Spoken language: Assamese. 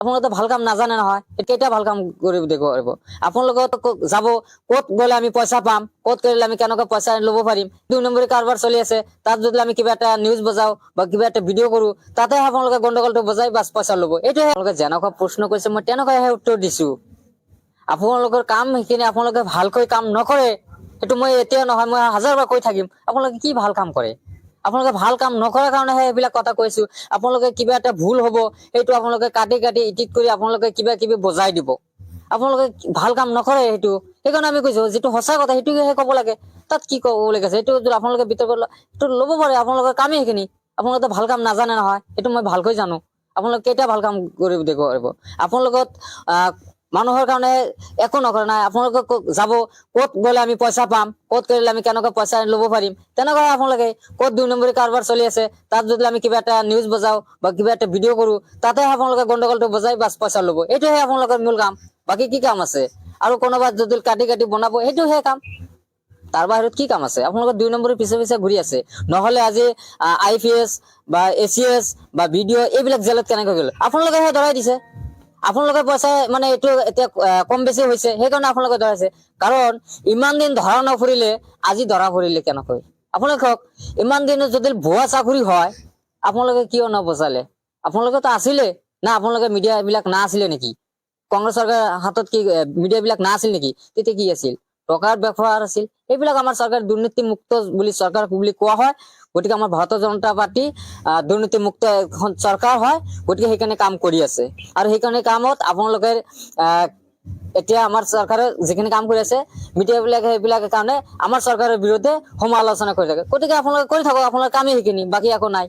আপোনালোকে ভাল কাম নাজানে নহয়, কেইটা ভাল কাম কৰিব দিব পাৰিব? আপোনালোকে যাব ক'ত গ'লে আমি পইচা পাম, ক'ত কৰিলে আমি কেনেকৈ পইচা ল'ব পাৰিম, 2 নম্বৰী কাৰবাৰ চলি আছে, তাত যদি আমি কিবা এটা নিউজ বজাও বা কিবা এটা ভিডিঅ' কৰো, তাতে আপোনালোকে গণ্ডগোলটো বজাই বাছ পইচা ল'ব। এইটোহে আপোনালোকে যেনেকুৱা প্ৰশ্ন কৰিছে মই তেনেকুৱাহে উত্তৰ দিছো। আপোনালোকৰ কাম সেইখিনি আপোনালোকে ভালকৈ কাম নকৰে, সেইটো মই এতিয়া নহয়, মই 1000বাৰ কৈ থাকিম। আপোনালোকে কি ভাল কাম কৰে? আপোনালোকে ভাল কাম নকৰাৰ কাৰণেহে এইবিলাক কথা কৈছো। আপোনালোকে কিবা এটা ভুল হব, সেইটো আপোনালোকে কাটি কাটি ইডিট কৰি আপোনালোকে কিবা কিবি বজাই দিব। আপোনালোকে ভাল কাম নকৰে, সেইটো সেইকাৰণে আমি কৈছো যিটো সঁচা কথা সেইটোহে ক'ব লাগে। তাত কি ক'ব লাগে, সেইটো যদি আপোনালোকে বিতৰ্ক সেইটো ল'ব পাৰে, আপোনালোকৰ কামেই সেইখিনি। আপোনালোকে ভাল কাম নাজানে নহয়, সেইটো মই ভালকৈ জানো। আপোনালোকে কেইটা ভাল কাম কৰিব দিব পাৰিব? আপোনালোকক মানুহৰ কাৰণে একো নকৰে নাই, আপোনালোকে যাব ক'ত গ'লে আমি পইচা পাম, ক'ত কৰিলে আমি কেনেকৈ পইচা ল'ব পাৰিম, তেনেকৈ আপোনালোকে ক'ত 2 নম্বৰী কাৰবাৰ চলি আছে, তাত যদি আমি কিবা এটা নিউজ বজাও বা কিবা এটা ভিডিঅ' কৰো, তাতে আপোনালোকে গণ্ডগোলটো বজাই বাছ পইচা ল'ব। এইটোহে আপোনালোকৰ মূল কাম। বাকী কি কাম আছে? আৰু কোনোবা যদি কাটি কাটি বনাব, সেইটোহে কাম। তাৰ বাহিৰত কি কাম আছে? আপোনালোকে 2 নম্বৰৰ পিছে পিছে ঘূৰি আছে। নহলে আজি IPS বা ACS বা ভিডিঅ' এইবিলাক জেলত কেনেকৈ গ'ল? আপোনালোকেহে ধৰাই দিছে। আপোনালোকে পইচা মানে এইটো এতিয়া কম বেছি হৈছে, সেইকাৰণে আপোনালোকে ধৰাইছে। কাৰণ ইমান দিন ধৰা নপৰিলে আজি ধৰা পৰিলে কেনেকৈ? আপোনালোকক ইমান দিনত যদি ভুৱা চাকৰি হয়, আপোনালোকে কিয় নবচালে? আপোনালোকেতো আছিলে না, আপোনালোকে মিডিয়া এইবিলাক না আছিলে নেকি? কংগ্ৰেছ চৰকাৰৰ হাতত কি মিডিয়া বিলাক না আছিল নেকি? তেতিয়া কি আছিল? টকাৰ ব্যৱহাৰ আছিল। এইবিলাক আমাৰ চৰকাৰ দুৰ্নীতিমুক্ত বুলি চৰকাৰ বুলি কোৱা হয়। গতিকে আমাৰ ভাৰতীয় জনতা পাৰ্টি দুৰ্নীতিমুক্ত এখন চৰকাৰ হয়। গতিকে সেইকাৰণে কাম কৰি আছে, আৰু সেইকাৰণে কামত আপোনালোকে এতিয়া আমাৰ চৰকাৰে যিখিনি কাম কৰি আছে, মিডিয়া বিলাকে সেইবিলাকৰ কাৰণে আমাৰ চৰকাৰৰ বিৰুদ্ধে সমালোচনা কৰি থাকে। গতিকে আপোনালোকে কৰি থাকক, আপোনালোকৰ কামেই সেইখিনি, বাকী একো নাই।